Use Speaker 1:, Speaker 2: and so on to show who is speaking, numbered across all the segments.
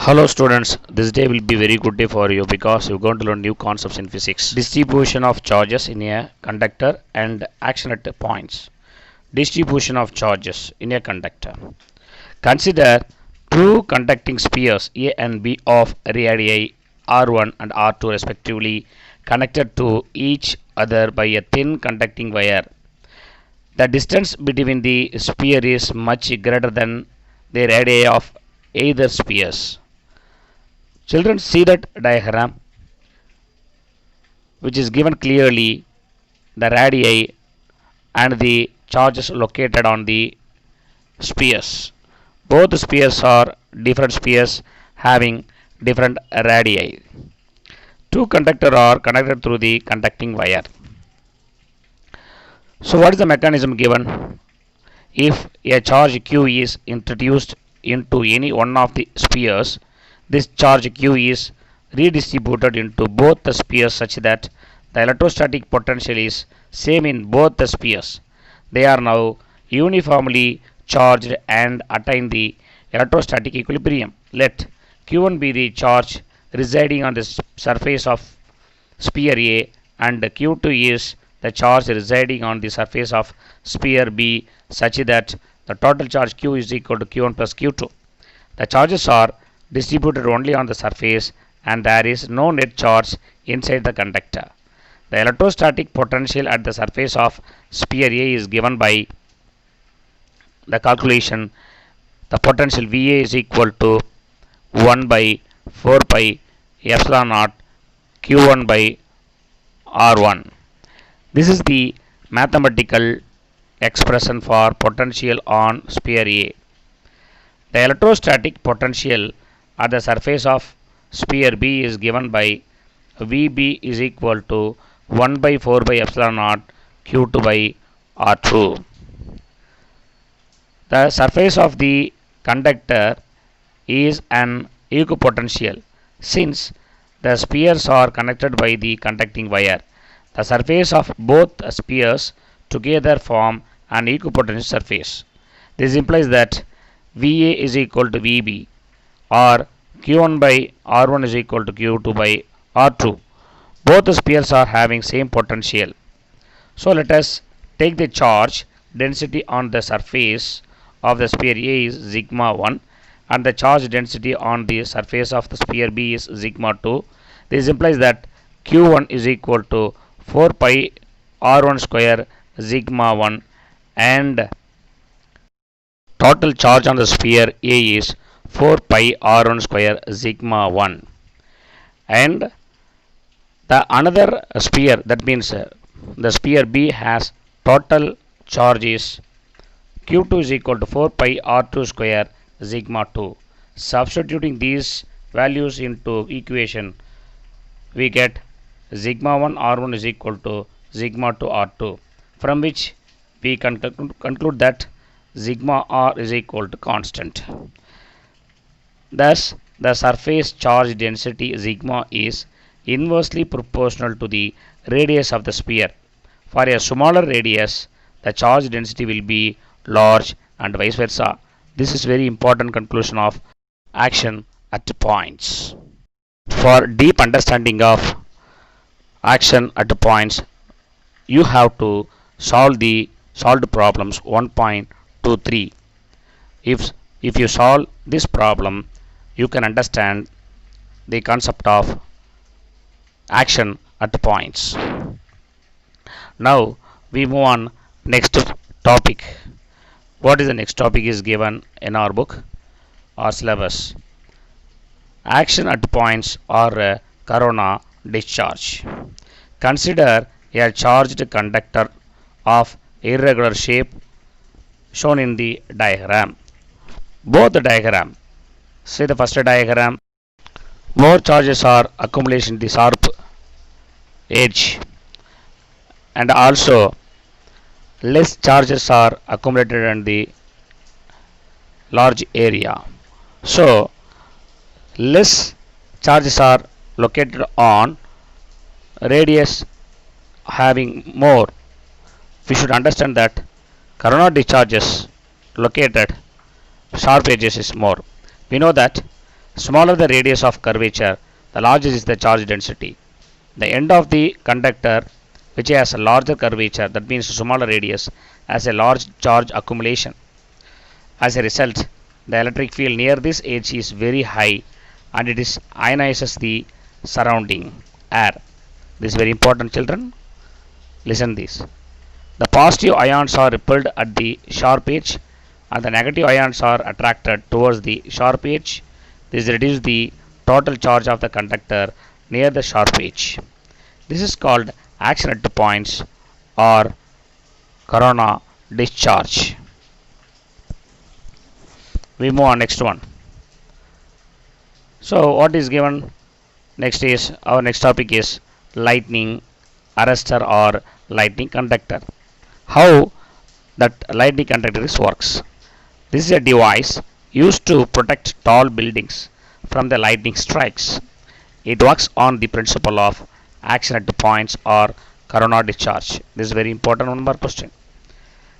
Speaker 1: Hello students, this day will be very good day for you because you're going to learn new concepts in physics. Distribution of charges in a conductor and action at points. Distribution of charges in a conductor. Consider two conducting spheres A and B of radii R1 and R2 respectively connected to each other by a thin conducting wire. The distance between the sphere is much greater than the radii of either spheres. Children, see that diagram which is given clearly the radii and the charges located on the spheres. Both spheres are different spheres having different radii. Two conductors are connected through the conducting wire. So what is the mechanism given? If a charge q is introduced into any one of the spheres, this charge q is redistributed into both the spheres such that the electrostatic potential is same in both the spheres. They are now uniformly charged and attain the electrostatic equilibrium. Let q1 be the charge residing on the surface of sphere A and q2 is the charge residing on the surface of sphere B such that the total charge q is equal to q1 plus q2. The charges are distributed only on the surface and there is no net charge inside the conductor. The electrostatic potential at the surface of sphere A is given by the calculation. The potential VA is equal to 1 by 4 pi epsilon naught Q1 by R1. This is the mathematical expression for potential on sphere A. The electrostatic potential at the surface of sphere B is given by VB is equal to 1 by 4 by epsilon naught Q2 by R2. The surface of the conductor is an equipotential since the spheres are connected by the conducting wire. The surface of both spheres together form an equipotential surface. This implies that VA is equal to VB or Q1 by R1 is equal to Q2 by R2. Both the spheres are having same potential. So let us take the charge density on the surface of the sphere A is sigma 1 and the charge density on the surface of the sphere B is sigma 2. This implies that Q1 is equal to 4 pi R1 square sigma 1 and total charge on the sphere A is 4 pi R1 square sigma 1. And the another sphere, that means the sphere B has total charge is Q2 is equal to 4 pi R2 square sigma 2. Substituting these values into equation, we get sigma 1 R1 is equal to sigma 2 R2, from which we can conclude that sigma R is equal to constant. Thus, the surface charge density sigma is inversely proportional to the radius of the sphere. For a smaller radius, the charge density will be large and vice versa. This is very important conclusion of action at points. For deep understanding of action at points, you have to solve the solved problems 1.23. If you solve this problem, you can understand the concept of action at points. Now we move on next topic. What is the next topic is given in our book or syllabus. Action at points or corona discharge. Consider a charged conductor of irregular shape shown in the diagram. Both the diagram. See the first diagram. More charges are accumulated in the sharp edge and also less charges are accumulated in the large area. So less charges are located on radius having more. We should understand that corona discharges located sharp edges is more. We know that Smaller the radius of curvature, the larger is the charge density. The end of the conductor which has a larger curvature, that means smaller radius, has a large charge accumulation. As a result, the electric field near this edge is very high and it is ionizes the surrounding air. This is very important, children. Listen this. The positive ions are repelled at the sharp edge and the negative ions are attracted towards the sharp edge. This reduces the total charge of the conductor near the sharp edge. This is called action at the points or corona discharge. We move on next one. So what is given next is our next topic is lightning arrestor or lightning conductor. How that lightning conductor works. This is a device used to protect tall buildings from the lightning strikes. It works on the principle of action at the points or corona discharge. This is very important one more question.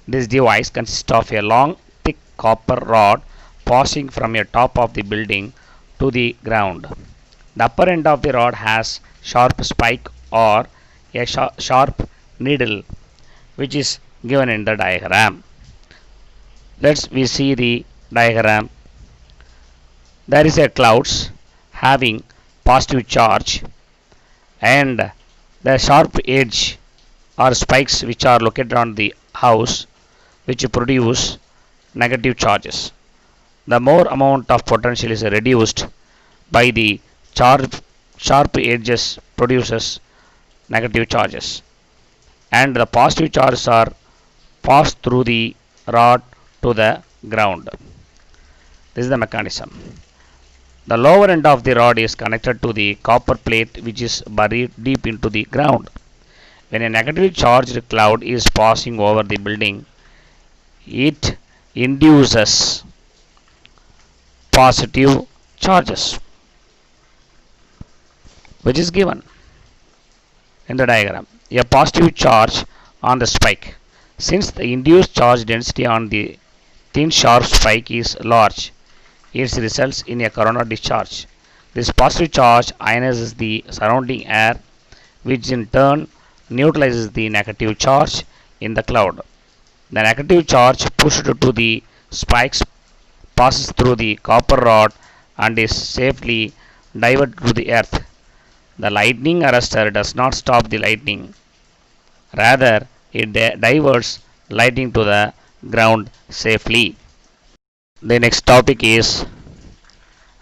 Speaker 1: This device consists of a long thick copper rod passing from a top of the building to the ground. The upper end of the rod has sharp spike or a sharp needle which is given in the diagram. Let's we see the diagram. There is a clouds having positive charge and the sharp edge or spikes which are located on the house which produce negative charges. The more amount of potential is reduced by the sharp edges produces negative charges and the positive charges are passed through the rod to the ground. This is the mechanism. The lower end of the rod is connected to the copper plate which is buried deep into the ground. When a negatively charged cloud is passing over the building, it induces positive charges which is given in the diagram. A positive charge on the spike. Since the induced charge density on the thin sharp spike is large, it results in a corona discharge. This positive charge ionizes the surrounding air, which in turn neutralizes the negative charge in the cloud. The negative charge pushed to the spikes passes through the copper rod and is safely diverted to the earth. The lightning arrestor does not stop the lightning, rather, it diverts lightning to the ground safely. The next topic is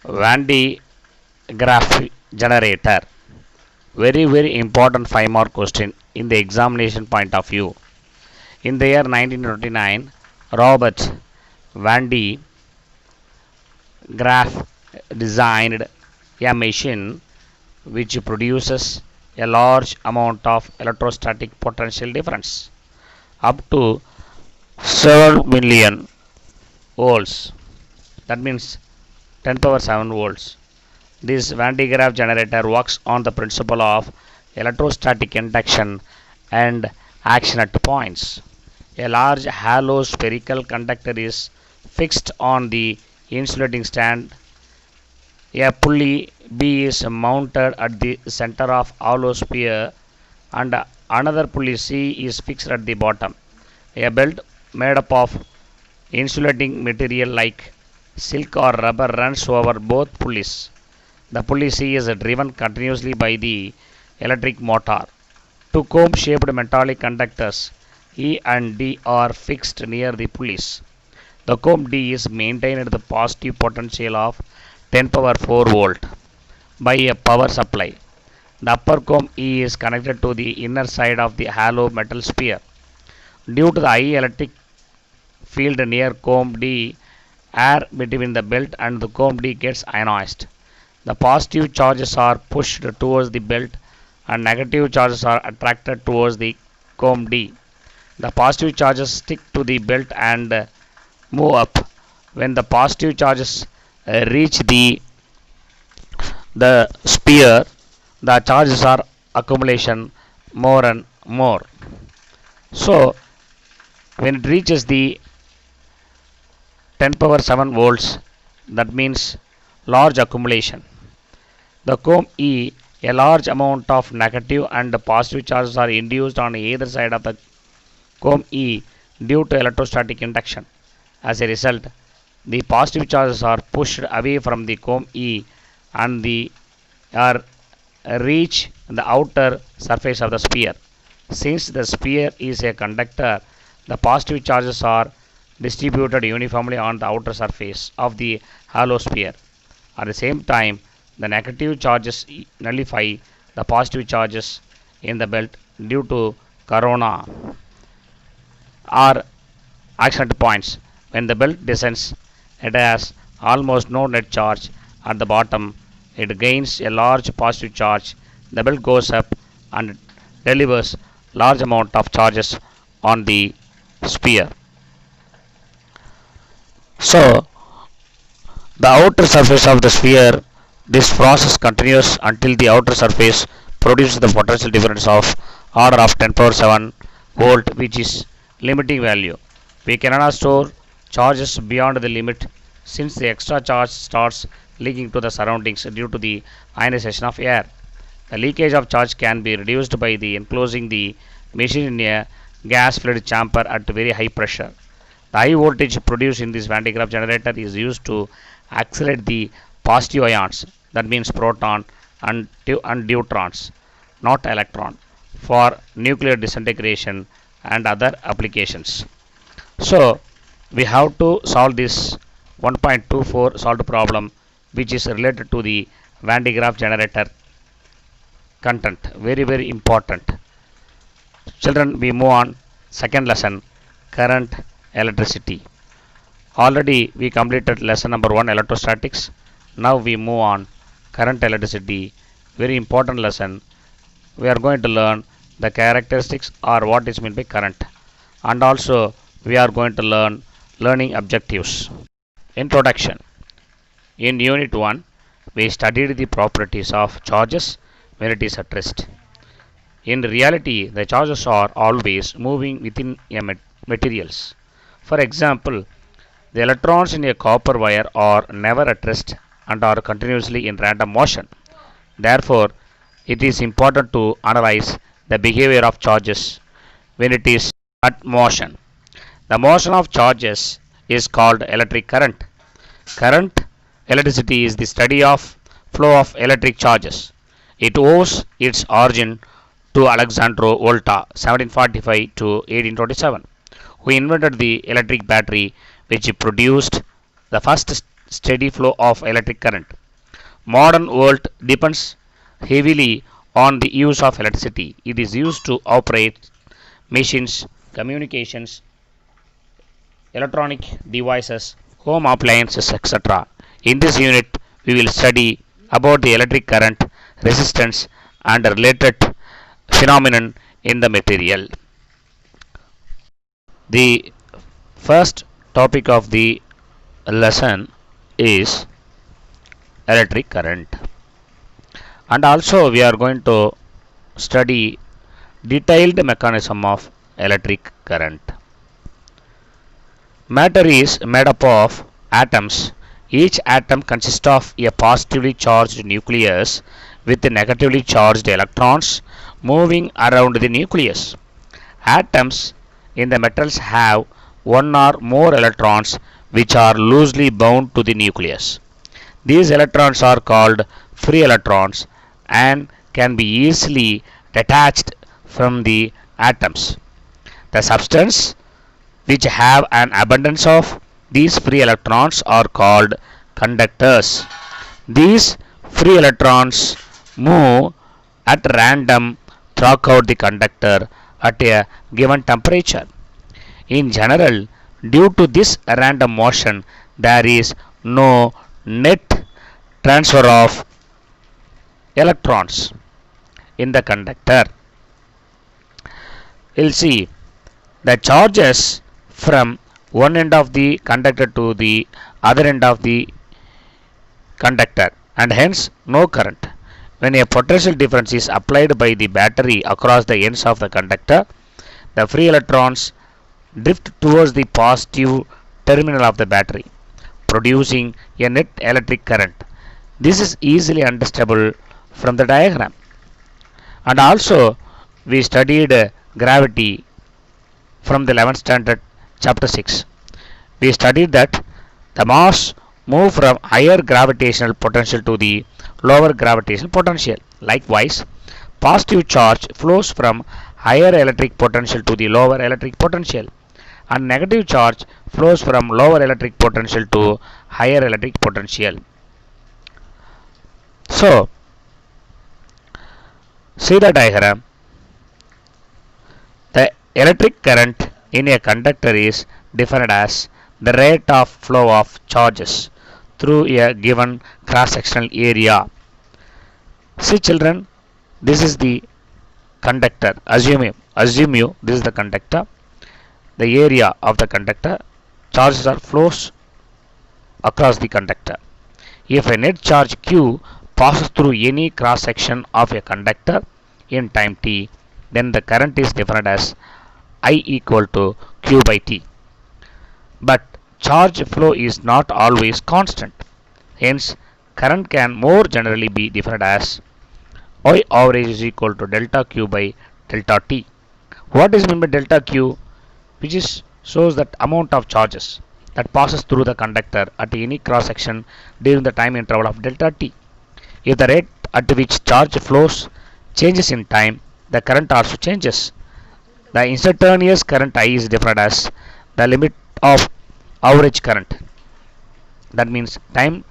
Speaker 1: Van de Graaff generator. Very important 5-mark question in the examination point of view. In the year 1929, Robert Van de Graaff designed a machine which produces a large amount of electrostatic potential difference up to 7 million volts. That means 10 power 7 volts. This Van de Graaff generator works on the principle of electrostatic induction and action at points. A large hollow spherical conductor is fixed on the insulating stand. A pulley B is mounted at the center of hollow sphere and another pulley C is fixed at the bottom. A belt made up of insulating material like silk or rubber runs over both pulleys. The pulley C is driven continuously by the electric motor. Two comb-shaped metallic conductors E and D are fixed near the pulleys. The comb D is maintained at the positive potential of 10 power 4 volt by a power supply. The upper comb E is connected to the inner side of the hollow metal sphere. Due to the high electric field near comb D, air between the belt and the comb D gets ionized. The positive charges are pushed towards the belt and negative charges are attracted towards the comb D. The positive charges stick to the belt and move up. When the positive charges reach the sphere, the charges are accumulation more and more. So when it reaches the 10 power 7 volts, that means large accumulation. The comb E, a large amount of negative and positive charges are induced on either side of the comb E due to electrostatic induction. As a result, the positive charges are pushed away from the comb E and are reach the outer surface of the sphere. Since the sphere is a conductor, the positive charges are distributed uniformly on the outer surface of the hollow sphere. At the same time, the negative charges nullify the positive charges in the belt due to corona or accident points. When the belt descends, it has almost no net charge at the bottom. It gains a large positive charge. The belt goes up and delivers large amount of charges on the sphere. So, the outer surface of the sphere, this process continues until the outer surface produces the potential difference of order of 10 power 7 volt, which is limiting value. We cannot store charges beyond the limit since the extra charge starts leaking to the surroundings due to the ionization of air. The leakage of charge can be reduced by the enclosing the machine in a gas filled chamber at very high pressure. The high voltage produced in this Van de Graaff generator is used to accelerate the positive ions, that means proton and neutrons, not electron, for nuclear disintegration and other applications. So, we have to solve this 1.24 solved problem, which is related to the Van de Graaff generator content. Very important. Children, we move on. Second lesson, current, electricity. Already we completed lesson number 1, electrostatics. Now we move on, current, electricity. Very important lesson. We are going to learn the characteristics or what is meant by current, and also we are going to learn learning objectives. Introduction. In unit 1, we studied the properties of charges when it is at rest. In reality, the charges are always moving within a materials. For example, the electrons in a copper wire are never at rest and are continuously in random motion. Therefore, it is important to analyze the behavior of charges when it is at motion. The motion of charges is called electric current. Current, electricity, is the study of flow of electric charges. It owes its origin to Alessandro Volta, 1745 to 1827, who invented the electric battery, which produced the first steady flow of electric current. Modern world depends heavily on the use of electricity. It is used to operate machines, communications, electronic devices, home appliances, etc. In this unit, we will study about the electric current, resistance, and related phenomenon in the material. The first topic of the lesson is electric current, and also we are going to study detailed mechanism of electric current. Matter is made up of atoms. Each atom consists of a positively charged nucleus with negatively charged electrons moving around the nucleus. Atoms in the metals have one or more electrons which are loosely bound to the nucleus. These electrons are called free electrons and can be easily detached from the atoms. The substance which have an abundance of these free electrons are called conductors. These free electrons move at random throughout the conductor at a given temperature. In general, due to this random motion, there is no net transfer of electrons in the conductor. You'll see the charges from one end of the conductor to the other end of the conductor, and hence no current. When a potential difference is applied by the battery across the ends of the conductor, the free electrons drift towards the positive terminal of the battery, producing a net electric current. This is easily understandable from the diagram. And also we studied gravity from the 11th standard chapter 6. We studied that the mass move from higher gravitational potential to the lower gravitational potential. Likewise, positive charge flows from higher electric potential to the lower electric potential, and negative charge flows from lower electric potential to higher electric potential. So, see the diagram. The electric current in a conductor is defined as the rate of flow of charges through a given cross-sectional area. See children, this is the conductor. Assume you this is the conductor. The area of the conductor, charges are flows across the conductor. If a net charge q passes through any cross section of a conductor in time t, then the current is defined as I equal to q by t. But charge flow is not always constant. Hence, current can more generally be defined as I average is equal to delta q by delta t. What is meant by delta q? Which is shows that amount of charges that passes through the conductor at any cross section during the time interval of delta t. If the rate at which charge flows changes in time, the current also changes. The instantaneous current I is defined as the limit of average current. That means time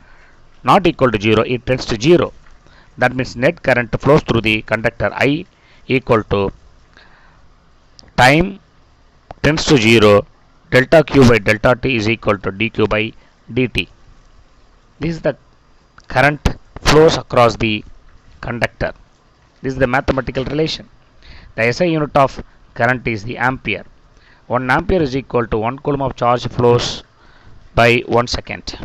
Speaker 1: not equal to 0, it tends to 0. That means net current flows through the conductor I equal to time tends to 0, delta q by delta t is equal to dq by dt. This is the current flows across the conductor. This is the mathematical relation. The SI unit of current is the ampere. 1 ampere is equal to 1 coulomb of charge flows by 1 second.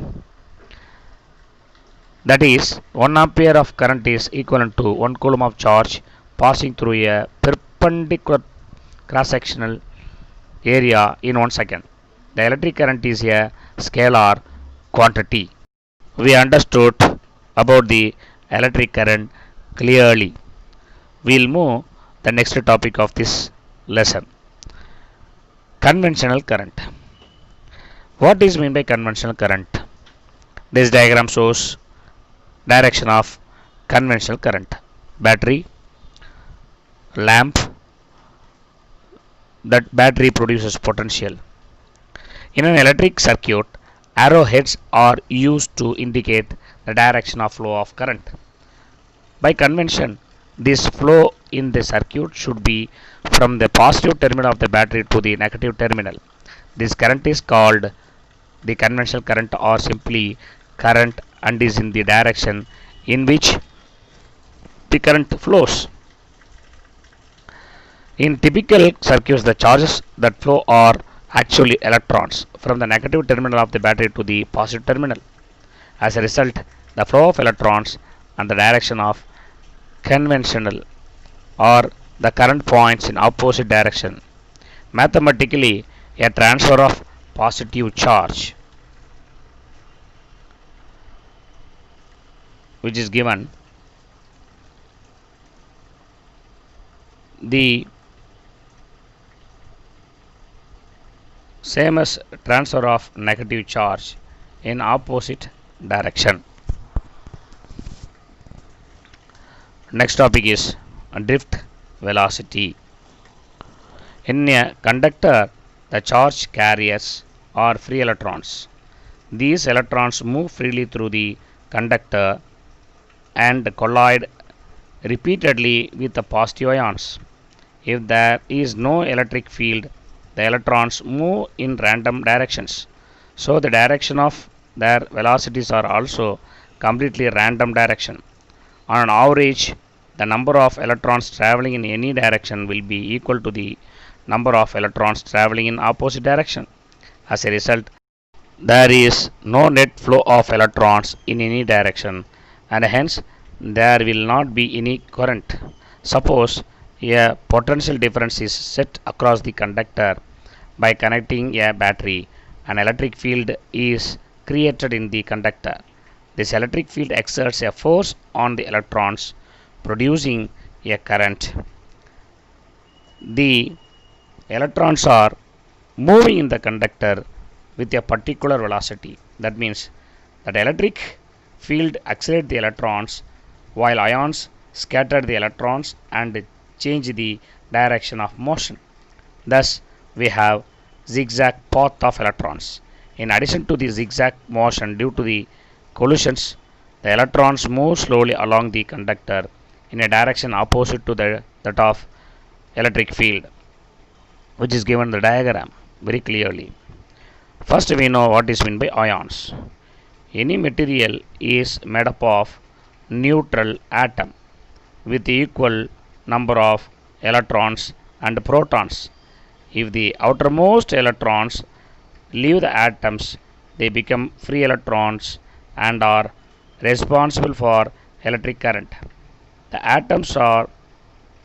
Speaker 1: That is, 1 ampere of current is equivalent to 1 coulomb of charge passing through a perpendicular cross-sectional area in 1 second. The electric current is a scalar quantity. We understood about the electric current clearly. We'll move the next topic of this lesson. Conventional current. What is meant by conventional current? This diagram shows direction of conventional current. Battery, lamp, that battery produces potential. In an electric circuit, arrowheads are used to indicate the direction of flow of current. By convention, this flow in the circuit should be from the positive terminal of the battery to the negative terminal. This current is called the conventional current or simply current and is in the direction in which the current flows. In typical circuits, the charges that flow are actually electrons from the negative terminal of the battery to the positive terminal. As a result, the flow of electrons and the direction of conventional or the current points in opposite direction. Mathematically, a transfer of positive charge which is given, the same as transfer of negative charge in opposite direction. Next topic is drift velocity. In a conductor, the charge carriers are free electrons. These electrons move freely through the conductor and collide repeatedly with the positive ions. If there is no electric field, the electrons move in random directions. So the direction of their velocities are also completely random direction. On an average, the number of electrons traveling in any direction will be equal to the number of electrons traveling in opposite direction. As a result, there is no net flow of electrons in any direction and hence there will not be any current. Suppose a potential difference is set across the conductor by connecting a battery. An electric field is created in the conductor. This electric field exerts a force on the electrons, producing a current. The electrons are moving in the conductor with a particular velocity. That means that electric field accelerates the electrons while ions scatter the electrons and change the direction of motion. Thus, we have zigzag path of electrons. In addition to the zigzag motion due to the collisions, the electrons move slowly along the conductor in a direction opposite to that of electric field, which is given in the diagram very clearly. First, we know what is meant by ions. Any material is made up of neutral atom with equal number of electrons and protons. If the outermost electrons leave the atoms, they become free electrons and are responsible for electric current. The atoms are,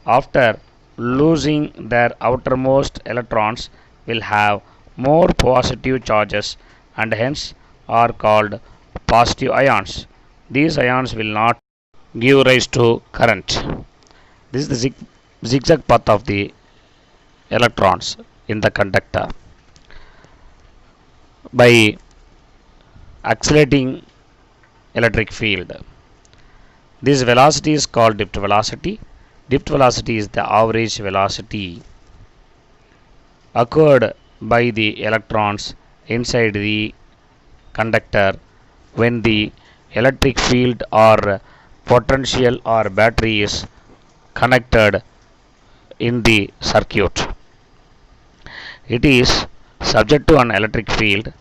Speaker 1: after losing their outermost electrons, will have more positive charges and hence are called positive ions. These ions will not give rise to current. This is the zigzag path of the electrons in the conductor. By accelerating electric field, this velocity is called drift velocity. Drift velocity is the average velocity occurred by the electrons inside the conductor when the electric field or potential or battery is connected in the circuit. It is subject to an electric field.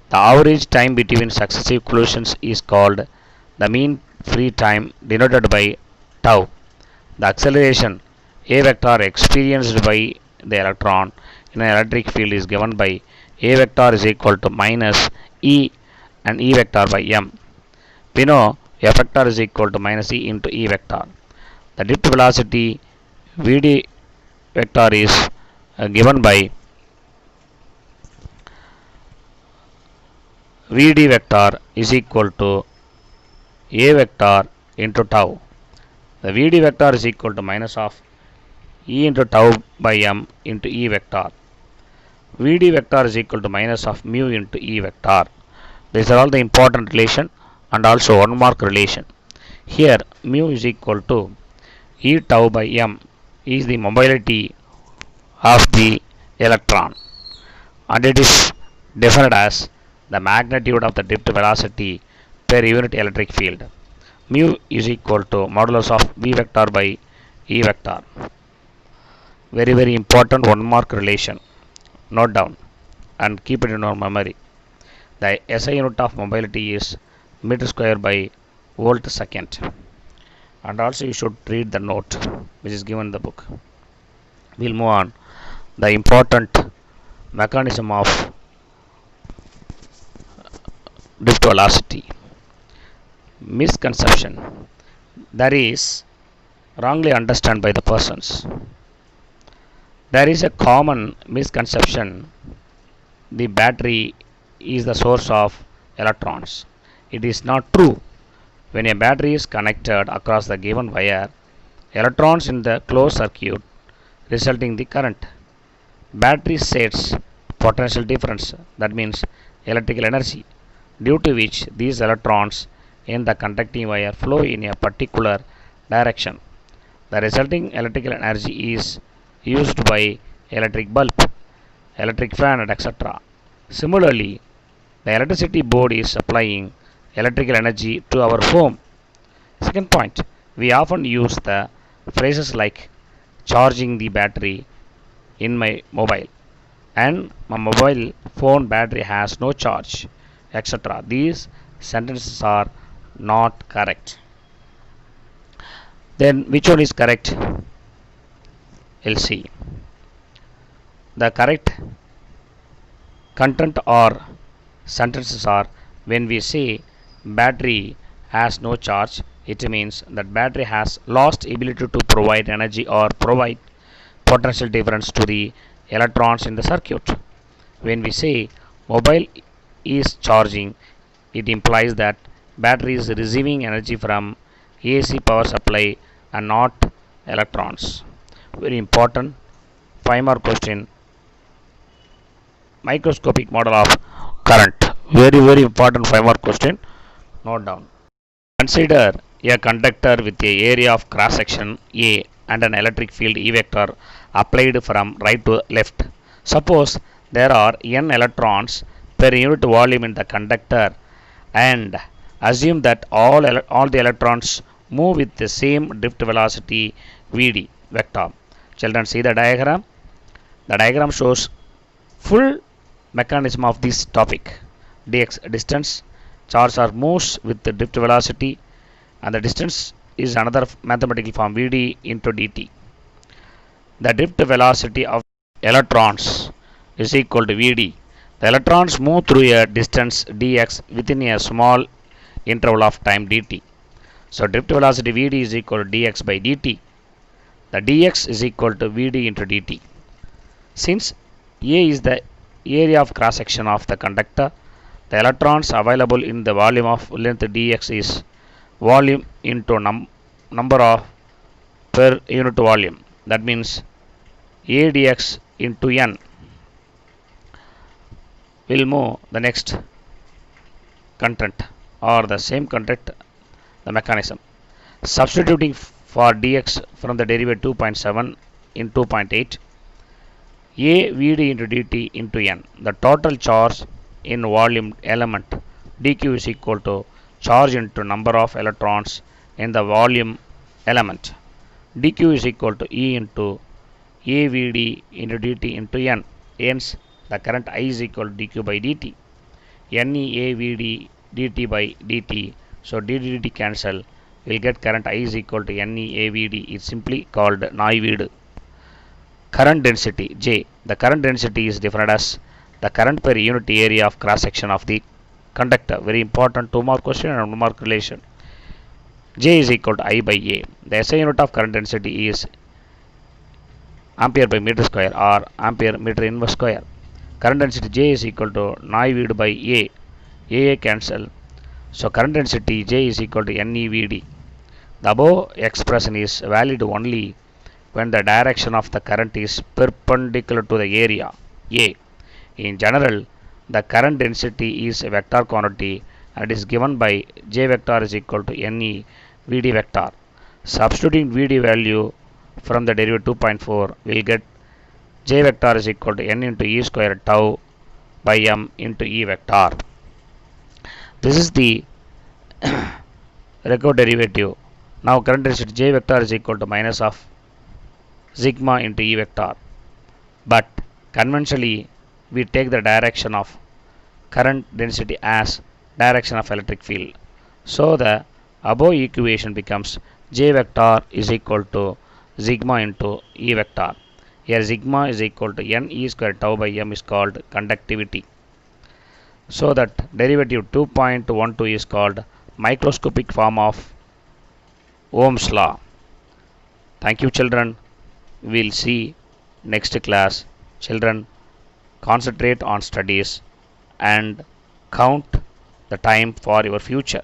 Speaker 1: The average time between successive collisions is called the mean free time, denoted by tau. The acceleration A vector experienced by the electron in an electric field is given by A vector is equal to minus E and E vector by m. We know F vector is equal to minus E into E vector. The drift velocity Vd vector is given by Vd vector is equal to A vector into tau. The Vd vector is equal to minus of E into tau by m into E vector. Vd vector is equal to minus of mu into E vector. These are all the important relation and also 1 mark relation. Here mu is equal to E tau by m is the mobility of the electron, and it is defined as the magnitude of the drift velocity per unit electric field. Mu is equal to modulus of V vector by E vector. Very important 1 mark relation. Note down and keep it in your memory. The SI unit of mobility is meter square by volt second. And also you should read the note which is given in the book. We'll move on. The important mechanism of drift velocity. Misconception. That is wrongly understood by the persons. There is a common misconception the battery is the source of electrons. It is not true. When a battery is connected across the given wire, electrons in the closed circuit resulting the current. Battery sets potential difference, that means electrical energy, due to which these electrons in the conducting wire flow in a particular direction. The resulting electrical energy is used by electric bulb, electric fan, and etc. Similarly, the electricity board is supplying electrical energy to our home. Second point, we often use the phrases like charging the battery in my mobile and my mobile phone battery has no charge, etc. These sentences are not correct. Then which one is correct? We'll see. The correct content or sentences are: when we say battery has no charge, it means that battery has lost ability to provide energy or provide potential difference to the electrons in the circuit. When we say mobile is charging, it implies that Battery is receiving energy from AC power supply and not electrons. Very important. 5 mark question. Microscopic model of current. Very important 5 mark question. Note down. Consider a conductor with a area of cross section A and an electric field E vector applied from right to left. Suppose there are n electrons per unit volume in the conductor and assume that all the electrons move with the same drift velocity Vd vector. Children, see the diagram. The diagram shows full mechanism of this topic. Dx distance, charge or moves with the drift velocity, and the distance is another mathematical form Vd into dt. The drift velocity of electrons is equal to Vd. The electrons move through a distance dx within a small interval of time dt. So drift velocity Vd is equal to dx by dt. The dx is equal to Vd into dt. Since A is the area of cross section of the conductor, the electrons available in the volume of length dx is volume into number of per unit volume. That means A dx into n. We'll move the next content or the same content, the mechanism. Substituting for dx from the derivative 2.7 in 2.8, A Vd into dt into n. The total charge in volume element dq is equal to charge into number of electrons in the volume element. dq is equal to E into A Vd into dt into n. Hence, the current I is equal to dq by dt. Ne A Vd dt by dt. So dt cancel. We'll get current I is equal to Ne A Vd. It's simply called Neuwied. Current density J. The current density is defined as the current per unit area of cross section of the conductor. Very important 2 mark question and 1 mark relation. J is equal to I by A. The SI unit of current density is ampere by meter square or ampere meter inverse square. Current density J is equal to Neuwied by A. A cancel. So current density J is equal to NeVd. The above expression is valid only when the direction of the current is perpendicular to the area A. In general, the current density is a vector quantity and is given by J vector is equal to Ne Vd vector. Substituting Vd value from the derivative 2.4, we will get J vector is equal to N into E square tau by M into E vector. This is the record derivative. Now current density J vector is equal to minus of sigma into E vector. But conventionally, we take the direction of current density as direction of electric field. So the above equation becomes J vector is equal to sigma into E vector. Here sigma is equal to N E square tau by M is called conductivity. So that derivative 2.12 is called microscopic form of Ohm's law. Thank you, children. We will see next class. Children, concentrate on studies and count the time for your future.